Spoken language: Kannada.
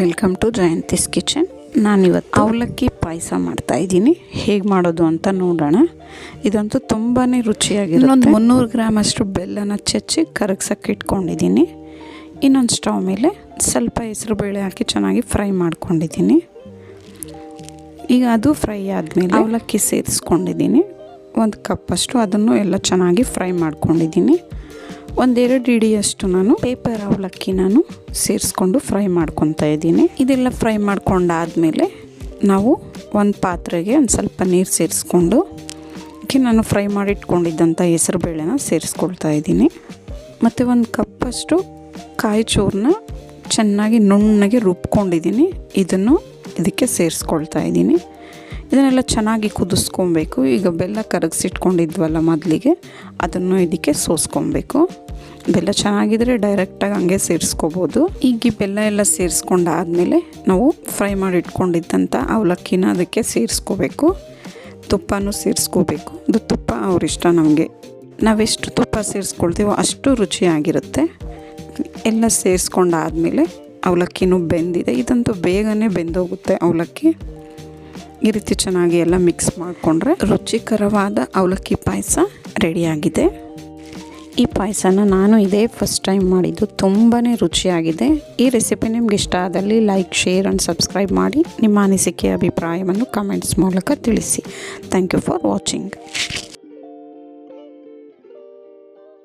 Welcome to ಜಯಂತಿಸ್ kitchen. ನಾನಿವತ್ತು ಅವಲಕ್ಕಿ ಪಾಯಸ ಮಾಡ್ತಾಯಿದ್ದೀನಿ. ಹೇಗೆ ಮಾಡೋದು ಅಂತ ನೋಡೋಣ. ಇದಂತೂ ತುಂಬಾ ರುಚಿಯಾಗಿರುತ್ತೆ. ಒಂದು 300 ಗ್ರಾಮ್ ಅಷ್ಟು ಬೆಲ್ಲನ ಚಚ್ಚಿ ಕರಗ್ಸಕ್ಕೆ ಇಟ್ಕೊಂಡಿದ್ದೀನಿ. ಇನ್ನೊಂದು ಸ್ಟವ್ ಮೇಲೆ ಸ್ವಲ್ಪ ಹೆಸರು ಬೇಳೆ ಹಾಕಿ ಚೆನ್ನಾಗಿ ಫ್ರೈ ಮಾಡ್ಕೊಂಡಿದ್ದೀನಿ. ಈಗ ಅದು ಫ್ರೈ ಆದಮೇಲೆ ಅವಲಕ್ಕಿ ಸೇರಿಸ್ಕೊಂಡಿದ್ದೀನಿ. ಒಂದು ಕಪ್ಪಷ್ಟು ಅದನ್ನು ಎಲ್ಲ ಚೆನ್ನಾಗಿ ಫ್ರೈ ಮಾಡ್ಕೊಂಡಿದ್ದೀನಿ. 1-2 ಇಡಿಯಷ್ಟು ನಾನು ಪೇಪರ್ ಅವಲಕ್ಕಿ ಸೇರಿಸ್ಕೊಂಡು ಫ್ರೈ ಮಾಡ್ಕೊತಾ ಇದ್ದೀನಿ. ಇದೆಲ್ಲ ಫ್ರೈ ಮಾಡ್ಕೊಂಡಾದಮೇಲೆ ನಾವು ಒಂದು ಪಾತ್ರೆಗೆ ಒಂದು ಸ್ವಲ್ಪ ನೀರು ಸೇರಿಸ್ಕೊಂಡು ನಾನು ಫ್ರೈ ಮಾಡಿ ಇಟ್ಕೊಂಡಿದ್ದಂಥ ಹೆಸರು ಬೇಳೆನ ಸೇರಿಸ್ಕೊಳ್ತಾ ಇದ್ದೀನಿ. ಮತ್ತು ಒಂದು ಕಪ್ಪಷ್ಟು ಕಾಯಿ ಚೂರನ್ನ ಚೆನ್ನಾಗಿ ನುಣ್ಣಗೆ ರುಬ್ಕೊಂಡಿದ್ದೀನಿ. ಇದನ್ನು ಇದಕ್ಕೆ ಸೇರಿಸ್ಕೊಳ್ತಾ ಇದ್ದೀನಿ. ಇದನ್ನೆಲ್ಲ ಚೆನ್ನಾಗಿ ಕುದಿಸ್ಕೊಬೇಕು. ಈಗ ಬೆಲ್ಲ ಕರಗಿಸಿಟ್ಕೊಂಡಿದ್ವಲ್ಲ ಮೊದಲಿಗೆ, ಅದನ್ನು ಇದಕ್ಕೆ ಸೋಸ್ಕೊಬೇಕು. ಬೆಲ್ಲ ಚೆನ್ನಾಗಿದ್ರೆ ಡೈರೆಕ್ಟಾಗಿ ಹಂಗೆ ಸೇರಿಸ್ಕೋಬೋದು. ಈಗ ಈ ಬೆಲ್ಲ ಎಲ್ಲ ಸೇರಿಸ್ಕೊಂಡಾದಮೇಲೆ ನಾವು ಫ್ರೈ ಮಾಡಿ ಇಟ್ಕೊಂಡಿದ್ದಂಥ ಅವಲಕ್ಕಿನ ಅದಕ್ಕೆ ಸೇರಿಸ್ಕೋಬೇಕು. ತುಪ್ಪನೂ ಸೇರಿಸ್ಕೋಬೇಕು. ಅದು ತುಪ್ಪ ಅವರಿಷ್ಟ, ನಮಗೆ ನಾವೆಷ್ಟು ತುಪ್ಪ ಸೇರಿಸ್ಕೊಳ್ತೀವೋ ಅಷ್ಟು ರುಚಿಯಾಗಿರುತ್ತೆ. ಎಲ್ಲ ಸೇರಿಸ್ಕೊಂಡಾದಮೇಲೆ ಅವಲಕ್ಕಿನೂ ಬೆಂದಿದೆ. ಇದಂತೂ ಬೇಗನೆ ಬೆಂದೋಗುತ್ತೆ ಅವಲಕ್ಕಿ. ಈ ರೀತಿ ಚೆನ್ನಾಗಿ ಎಲ್ಲ ಮಿಕ್ಸ್ ಮಾಡಿಕೊಂಡ್ರೆ ರುಚಿಕರವಾದ ಅವಲಕ್ಕಿ ಪಾಯಸ ರೆಡಿಯಾಗಿದೆ. ಈ ಪಾಯಸನ ನಾನು ಇದೇ ಫಸ್ಟ್ ಟೈಮ್ ಮಾಡಿದ್ದು. ತುಂಬಾ ರುಚಿಯಾಗಿದೆ. ಈ ರೆಸಿಪಿ ನಿಮ್ಗೆ ಇಷ್ಟ ಆದಲ್ಲಿ ಲೈಕ್, ಶೇರ್ ಆ್ಯಂಡ್ ಸಬ್ಸ್ಕ್ರೈಬ್ ಮಾಡಿ. ನಿಮ್ಮ ಅನಿಸಿಕೆ ಅಭಿಪ್ರಾಯವನ್ನು ಕಮೆಂಟ್ಸ್ ಮೂಲಕ ತಿಳಿಸಿ. Thank you for watching.